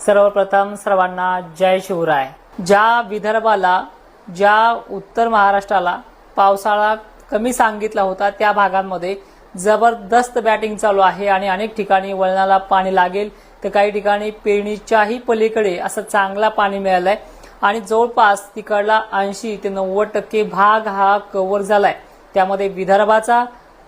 सर्वप्रथम सर्वांना जय शिवराय। ज्या विदर्भाला, ज्या उत्तर महाराष्ट्राला पावसाळा कमी सांगितला होता त्या भागांमध्ये जबरदस्त बॅटिंग चालू आहे आणि अनेक ठिकाणी वळणाला पाणी लागेल तर काही ठिकाणी पेरणीच्याही पलीकडे असं चांगला पाणी मिळालंय आणि जवळपास तिकडला 80 ते 90% भाग हा कव्हर झालाय। त्यामध्ये विदर्भाचा,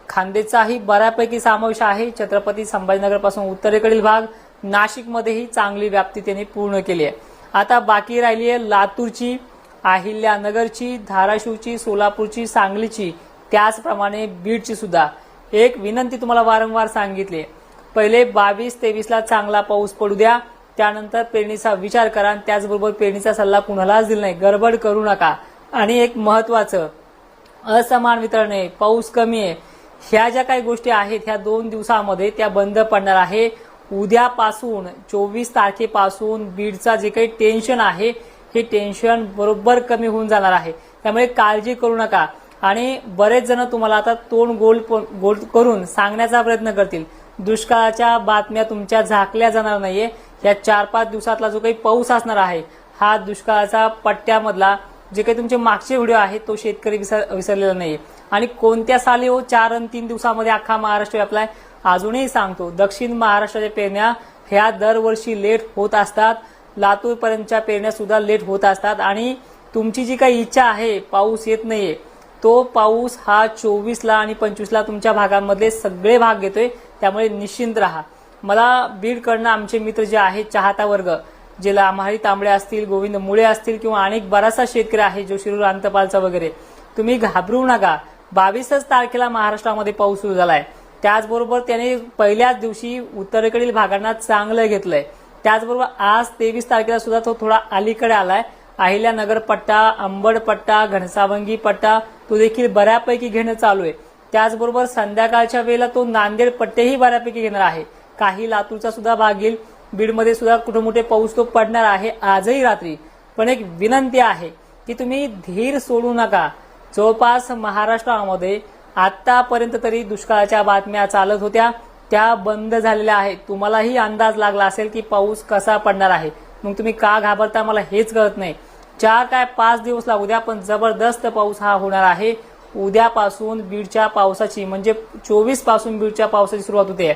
खान्देचाही बऱ्यापैकी समावेश आहे। छत्रपती संभाजीनगर पासून उत्तरेकडील भाग, नाशिकमध्येही चांगली व्याप्ती त्यांनी पूर्ण केली आहे। आता बाकी राहिली आहे लातूरची, अहिल्यानगरची, धाराशिवची, सोलापूरची, सांगलीची, त्याचप्रमाणे बीडची सुद्धा। एक विनंती तुम्हाला वारंवार सांगितली, पहिले 22-23 ला चांगला पाऊस पडू द्या, त्यानंतर पेरणीचा विचार करा आणि त्याचबरोबर पेरणीचा सल्ला कुणालाच दिला नाही, गडबड करू नका। आणि एक महत्त्वाचं, असमान वितरण आहे, पाऊस कमी आहे, ह्या ज्या काही गोष्टी आहेत ह्या 2 दिवसामध्ये त्या बंद पडणार आहे। उद्यापासून 24 तारखेपासून बीडचा जे काही टेन्शन आहे हे टेन्शन बरोबर कमी होऊन जाणार आहे, त्यामुळे काळजी करू नका। आणि बरेच जण तुम्हाला आता तोंड गोल करून सांगण्याचा प्रयत्न करतील, दुष्काळाच्या बातम्या तुमच्या झाकल्या जाणार नाहीये। या 4-5 दिवसातला जो काही पाऊस असणार आहे हा दुष्काळाचा पट्ट्यामधला जे काही तुमचे मागचे व्हिडिओ आहेत तो शेतकरी विसरलेला नाहीये। आणि कोणत्या साली 4 आणि 3 दिवसामध्ये अख्खा महाराष्ट्र व्यापलाय, अजूनही सांगतो, दक्षिण महाराष्ट्राच्या पेरण्या ह्या दरवर्षी लेट होत असतात, लातूर पर्यंतच्या पेरण्या सुद्धा लेट होत असतात। आणि तुमची जी काही इच्छा आहे पाऊस येत नाहीये, तो पाऊस हा 24 ला आणि 25 ला तुमच्या भागांमधले सगळे भाग घेतोय, त्यामुळे निश्चिंत राहा। मला बीडकडनं आमचे मित्र जे आहेत, चाहता वर्ग, जे लामारी तांबडे असतील, गोविंद मुळे असतील किंवा अनेक बराचसा शेतकरी आहे जो शिरूर अंतपालचा वगैरे, तुम्ही घाबरू नका। 22 तारखेला महाराष्ट्रामध्ये पाऊस सुरू झालाय, त्याचबरोबर त्याने पहिल्याच दिवशी उत्तरेकडील भागांना चांगलं घेतलंय। त्याचबरोबर आज 23 तारखेला सुद्धा तो थोडा अलीकडे आलाय। अहिल्यानगर पट्टा, अंबड पट्टा, घनसावंगी पट्टा तो देखील बऱ्यापैकी घेणं चालू आहे। त्याचबरोबर संध्याकाळच्या वेळेला तो नांदेड पट्टेही बऱ्यापैकी घेणार आहे, काही लातूरचा सुद्धा भाग घेईल, बीडमध्ये सुद्धा कुठे मोठे पाऊस तो पडणार आहे आजही रात्री। पण एक विनंती आहे की तुम्ही धीर सोडू नका। जवळपास महाराष्ट्रामध्ये आतापर्यंत तरी दुष्काळाच्या बातम्या चालत होत्या, त्या बंद झालेल्या आहेत। तुम्हालाही अंदाज लागला असेल की पाऊस कसा पडणार आहे, मग तुम्ही का घाबरता मला हेच कळत नाही। 4 काय 5 दिवस लागू द्या, पण जबरदस्त पाऊस हा होणार आहे। उद्यापासून बीडच्या पावसाची, म्हणजे 24 पासून बीडच्या पावसाची सुरुवात होते।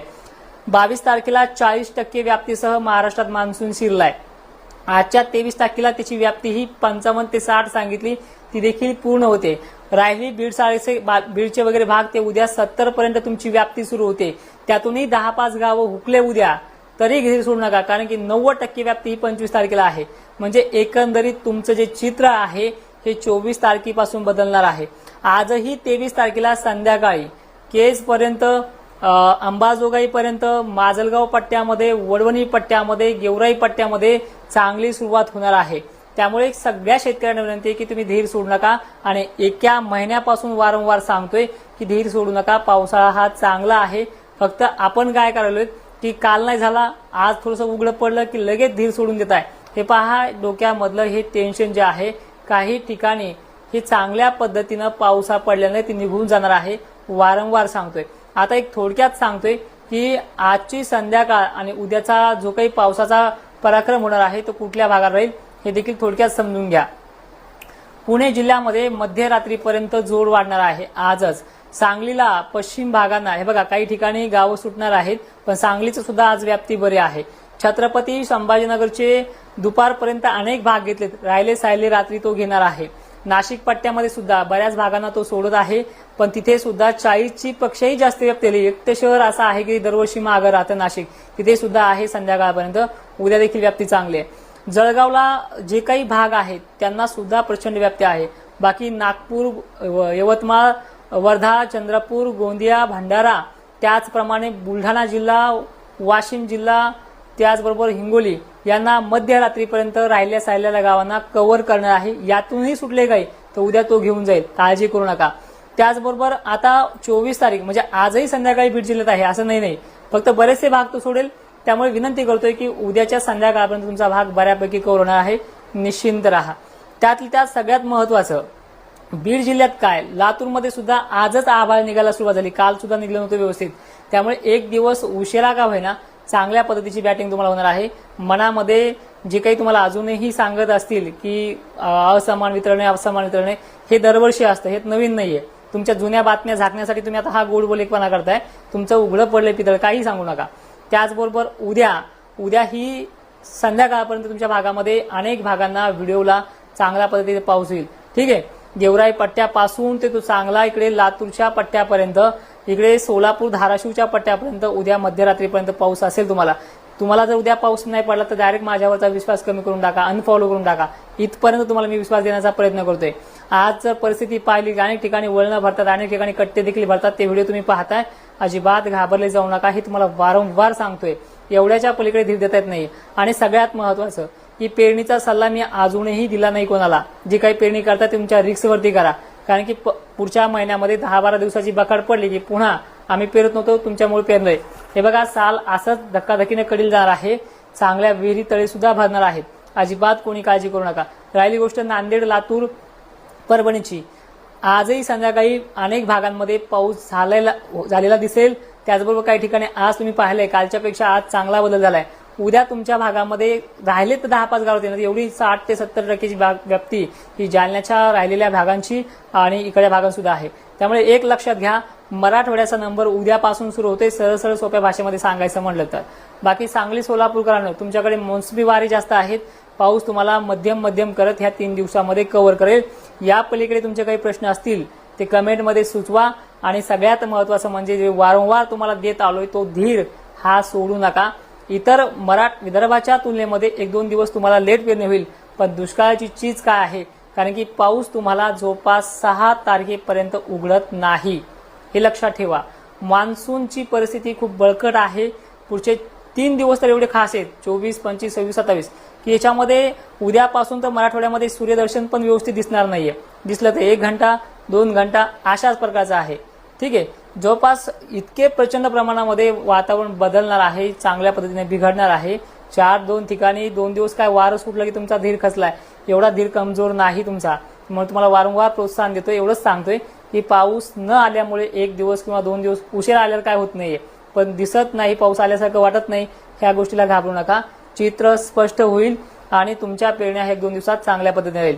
22 तारखेला 40% व्याप्तीसह महाराष्ट्रात मान्सून शिरलाय। आजच्या 23 तारखेला त्याची व्याप्ती ही 55 ते 60 सांगितली, ती देखील पूर्ण होते। राहिली बीडचे वगैरे भाग, ते उद्या 70 पर्यंत तुमची व्याप्ती सुरू होते। त्यातूनही 10-5 गावं हुकले उद्या तरी धीर सोडू नका, कारण की 90% व्याप्ती ही 25 तारखेला आहे। म्हणजे एकंदरीत तुमचं जे चित्र आहे हे 24 तारखेपासून बदलणार आहे। आजही 23 तारखेला संध्याकाळी केज पर्यंत, अंबाजोगाई पर्यंत, माजलगाव पट्ट्यामध्ये, वडवणी पट्ट्यामध्ये, गेवराई पट्ट्यामध्ये चांगली सुरुवात होणार आहे। त्यामुळे सगळ्या शेतकऱ्यांना विनंती आहे की तुम्ही धीर सोडू नका। आणि एका महिन्यापासून वारंवार सांगतोय की धीर सोडू नका, पावसाळा हा चांगला आहे। फक्त आपण काय करायलोय की काल नाही झाला, आज थोडंसं उघडं पडलं की लगेच धीर सोडून देत आहे। हे पहा, डोक्यामधलं हे टेन्शन जे आहे, काही ठिकाणी हे चांगल्या पद्धतीनं पावसा पडल्याने ते निघून जाणार आहे, वारंवार सांगतोय। आता एक थोडक्यात सांगतोय की आजची संध्याकाळ आणि उद्याचा जो काही पावसाचा पराक्रम होणार आहे तो कुठल्या भागात राहील हे देखील थोडक्यात समजून घ्या। पुणे जिल्ह्यामध्ये मध्यरात्रीपर्यंत जोर वाढणार आहे आजच। सांगलीला, पश्चिम भागांना, हे बघा काही ठिकाणी गावं सुटणार आहेत, पण सांगलीचं सुद्धा आज व्याप्ती बरी आहे। छत्रपती संभाजीनगरचे दुपारपर्यंत अनेक भाग घेतलेत, राहिले सायले रात्री तो घेणार आहे। नाशिक पट्ट्यामध्ये सुद्धा बऱ्याच भागांना तो सोडत आहे, पण तिथे सुद्धा 40ची पेक्षाही जास्त व्याप्ती आली। एक शहर असं आहे की दरवर्षी मागं राहतं नाशिक, तिथे सुद्धा आहे संध्याकाळपर्यंत। उद्या देखील व्याप्ती चांगली आहे। जळगावला जे काही भाग आहेत त्यांना सुद्धा प्रचंड व्याप्ती आहे। बाकी नागपूर, यवतमाळ, वर्धा, चंद्रपूर, गोंदिया, भंडारा, त्याचप्रमाणे बुलढाणा जिल्हा, वाशिम जिल्हा, त्याचबरोबर हिंगोली यांना मध्यरात्रीपर्यंत राहिल्या सायलेल्या गावांना कव्हर करणार आहे। यातूनही सुटले काही तर उद्या तो घेऊन जाईल, काळजी करू नका। त्याचबरोबर आता 24 तारीख म्हणजे आजही संध्याकाळी बीड जिल्ह्यात आहे असं नाही, फक्त बरेचसे भाग तो सोडेल। त्यामुळे विनंती करतोय की उद्याच्या संध्याकाळपर्यंत तुमचा भाग बऱ्यापैकी कव्हर होणार आहे, निश्चिंत राहा। त्यात सगळ्यात महत्त्वाचं, बीड जिल्ह्यात काय, लातूरमध्ये सुद्धा आजच आभाळ निघायला सुरुवात झाली, काल सुद्धा निघलं नव्हतं व्यवस्थित। त्यामुळे एक दिवस उशिरा का होईना चांगल्या पद्धतीची बॅटिंग तुम्हाला होणार आहे। मनामध्ये जे काही तुम्हाला अजूनही सांगत असतील की असमान वितरण आहे, असमान वितरण आहे, हे दरवर्षी असतं, हे नवीन नाहीये। तुमच्या जुन्या बातम्या झाकण्यासाठी तुम्ही आता हा गोड बोलेपणा करताय, तुमचं उघडं पडलंय पितळ, काही सांगू नका। त्याचबरोबर उद्या ही संध्याकाळपर्यंत तुमच्या भागामध्ये अनेक भागांना व्हिडिओला चांगल्या पद्धतीने पाऊस होईल। ठीक आहे, गेवराई पट्ट्यापासून ते तो चांगला इकडे लातूरच्या पट्ट्यापर्यंत, इकडे सोलापूर धाराशिवच्या पट्ट्यापर्यंत उद्या मध्यरात्रीपर्यंत पाऊस असेल। तुम्हाला जर उद्या पाऊस नाही पडला तर डायरेक्ट माझ्यावरचा विश्वास कमी करून टाका, अनफॉलो करून टाका। इथपर्यंत तुम्हाला मी विश्वास देण्याचा प्रयत्न करतोय। आज जर परिस्थिती पाहिली, अनेक ठिकाणी वळणं भरतात, अनेक ठिकाणी कट्टे देखील भरतात, ते व्हिडिओ तुम्ही पाहताय, अजिबात घाबरले जाऊ नका, हे तुम्हाला वारंवार सांगतोय। एवढ्याच्या पलीकडे धीर देता येत नाही। आणि सगळ्यात महत्वाचं की पेरणीचा सल्ला मी अजूनही दिला नाही कोणाला। जी काही पेरणी करता ते तुमच्या रिस्कवरती करा, कारण की पुढच्या महिन्यामध्ये 10-12 दिवसाची बकाड पडली की पुन्हा आम्ही पेरत नव्हतो, तुमच्यामुळे पेरलोय। हे बघा, साल असंच धक्काधक्कीने कडील जाणार आहे, चांगल्या विहिरी तळे सुद्धा भरणार आहेत, अजिबात कोणी काळजी करू नका। राहिली गोष्ट नांदेड, लातूर, परभणीची, आजही संध्याकाळी अनेक भागांमध्ये पाऊस झालेला दिसेल। त्याचबरोबर काही ठिकाणी आज तुम्ही पाहिलंय, कालच्यापेक्षा आज चांगला बदल झालाय। उद्या तुमच्या भागामध्ये राहिले तर 10-5 गाव होते, एवढी 60 ते 70% व्याप्ती ही जालन्याच्या राहिलेल्या भागांची आणि इकडच्या भागांसुद्धा आहे। त्यामुळे एक लक्षात घ्या, मराठवाड्याचा नंबर उद्यापासून सुरू होते, सरळ सोप्या भाषेमध्ये सांगायचं म्हणलं तर। बाकी सांगली, सोलापूरकरांनो, तुमच्याकडे मोसमी वारे जास्त आहेत, पाऊस तुम्हाला मध्यम करत ह्या 3 दिवसामध्ये कव्हर करेल। या पलीकडे तुमचे काही प्रश्न असतील ते कमेंटमध्ये सुचवा। आणि सगळ्यात महत्त्वाचं म्हणजे जे वारंवार तुम्हाला देत आलोय तो धीर हा सोडू नका। इतर विदर्भाच्या तुलनेमध्ये 1-2 दिवस तुम्हाला लेट पेरणी होईल, पण दुष्काळाची चीज काय आहे, कारण की पाऊस तुम्हाला जवळपास 6 तारखेपर्यंत उघडत नाही, हे लक्षात ठेवा। मान्सूनची परिस्थिती खूप बळकट आहे, पुढचे 3 दिवस तर एवढे खास आहेत, 24, 25, 26, 27, की याच्यामध्ये उद्यापासून तर मराठवाड्यामध्ये सूर्यदर्शन पण व्यवस्थित दिसणार नाहीये। दिसलं तर 1 घंटा 2 घंटा अशाच प्रकारचं आहे। ठीक आहे, जवळपास इतके प्रचंड प्रमाणामध्ये वातावरण बदलणार आहे, चांगल्या पद्धतीने बिघडणार आहे। 4-2 ठिकाणी 2 दिवस काय वारं सुटलं की तुमचा धीर खचलाय, एवढा धीर कमजोर नाही तुमचा। म्हणून तुम्हाला वारंवार प्रोत्साहन देतोय, एवढंच सांगतोय की पाऊस न आल्यामुळे 1 दिवस किंवा 2 दिवस उशीर आल्यावर काय होत नाहीये, पण दिसत नाही, पाऊस आल्यासारखं वाटत नाही, ह्या गोष्टीला घाबरू नका। चित्र स्पष्ट होईल आणि तुमच्या पेरण्या 1-2 दिवसात चांगल्या पद्धतीने होईल।